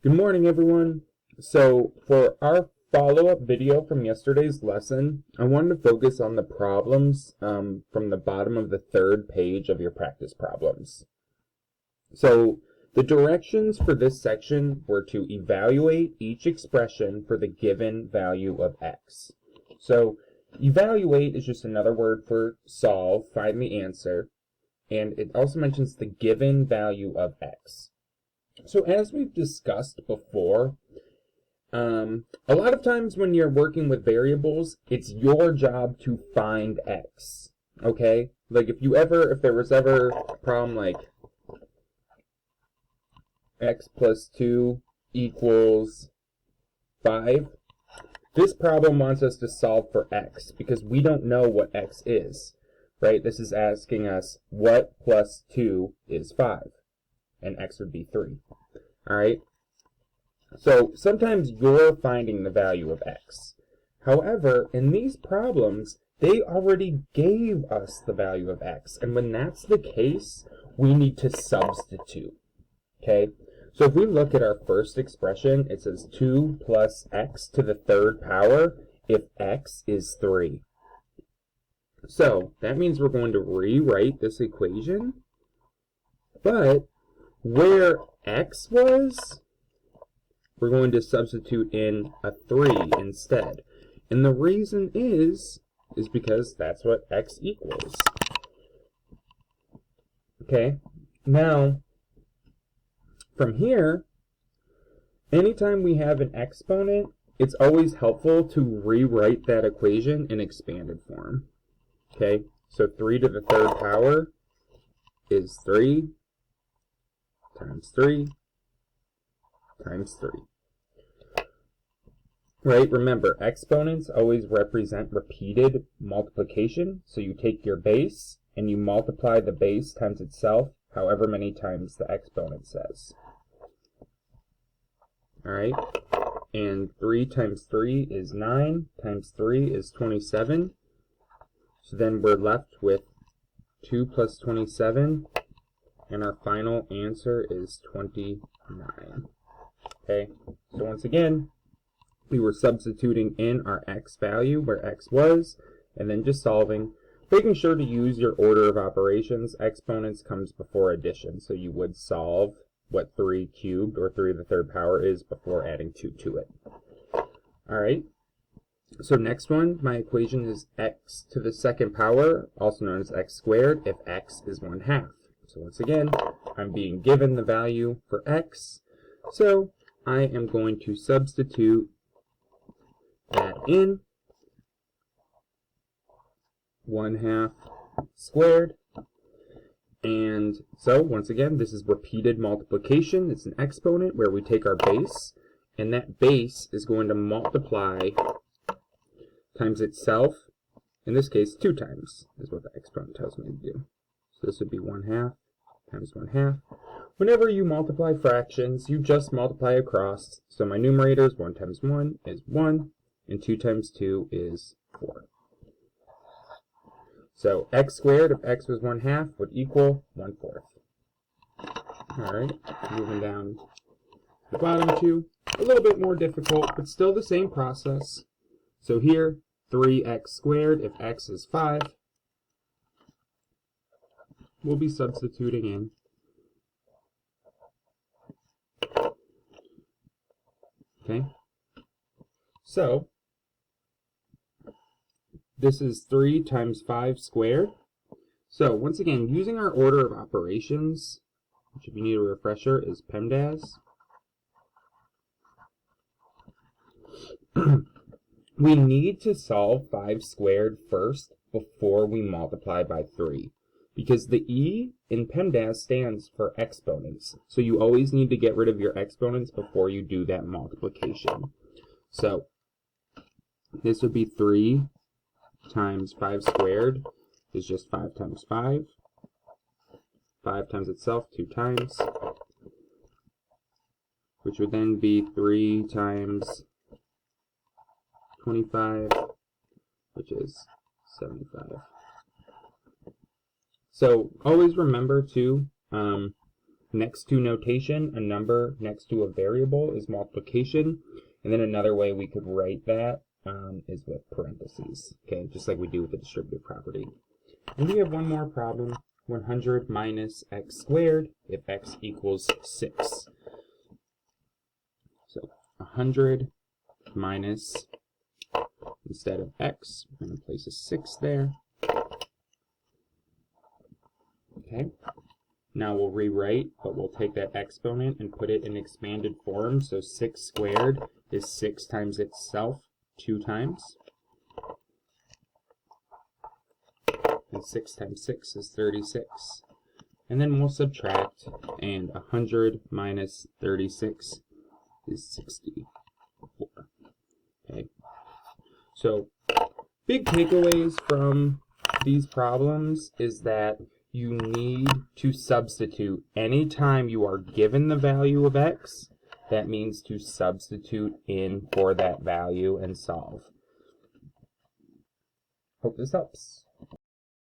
Good morning, everyone. So for our follow-up video from yesterday's lesson, I wanted to focus on the problems from the bottom of the third page of your practice problems. So the directions for this section were to evaluate each expression for the given value of x. So evaluate is just another word for solve, find the answer, and it also mentions the given value of x. So as we've discussed before, a lot of times when you're working with variables, it's your job to find x, okay? Like if there was ever a problem like x plus 2 equals 5, this problem wants us to solve for x because we don't know what x is, right? This is asking us what plus 2 is 5, and x would be 3. All right? So sometimes you're finding the value of x. However, in these problems, they already gave us the value of x. And when that's the case, we need to substitute. Okay? So if we look at our first expression, it says 2 plus x to the third power if x is 3. So that means we're going to rewrite this equation. But where x was, we're going to substitute in a 3 instead. And the reason is because that's what x equals. Okay, now, from here, anytime we have an exponent, it's always helpful to rewrite that equation in expanded form. Okay, so 3 to the third power is 3 times 3 times 3. Right, remember, exponents always represent repeated multiplication. So you take your base and you multiply the base times itself however many times the exponent says. Alright, and 3 times 3 is 9, times 3 is 27. So then we're left with 2 plus 27, and our final answer is 29. Okay, so once again, we were substituting in our x value where x was, and then just solving, making sure to use your order of operations. Exponents comes before addition, so you would solve what 3 cubed or 3 to the third power is before adding 2 to it. Alright, so next one, my equation is x to the second power, also known as x squared, if x is 1/2. So once again, I'm being given the value for x, so I am going to substitute that in 1/2 squared. And so once again, this is repeated multiplication. It's an exponent where we take our base, and that base is going to multiply times itself. In this case, 2 times is what the exponent tells me to do. So this would be 1/2 times 1/2. Whenever you multiply fractions, you just multiply across. So my numerator is 1 times 1 is 1, and 2 times 2 is 4. So x squared, if x was 1/2, would equal 1/4. Alright, moving down to the bottom two. A little bit more difficult, but still the same process. So here, 3x squared, if x is 5, we'll be substituting in. Okay, so this is 3 times 5 squared. So once again, using our order of operations, which if you need a refresher is PEMDAS, we need to solve 5 squared first before we multiply by 3. Because the E in PEMDAS stands for exponents. So you always need to get rid of your exponents before you do that multiplication. So this would be 3 times 5 squared is just 5 times 5. 5 times itself 2 times, which would then be 3 times 25, which is 75. So always remember to next to notation, a number next to a variable is multiplication. And then another way we could write that is with parentheses, okay, just like we do with the distributive property. And we have one more problem, 100 minus x squared if x equals 6. So 100 minus, instead of x, we're going to place a 6 there. Okay, now we'll rewrite, but we'll take that exponent and put it in expanded form. So 6 squared is 6 times itself 2 times. And 6 times 6 is 36. And then we'll subtract, and 100 minus 36 is 64. Okay. So, big takeaways from these problems is that you need to substitute anytime you are given the value of x. That means to substitute in for that value and solve. Hope this helps.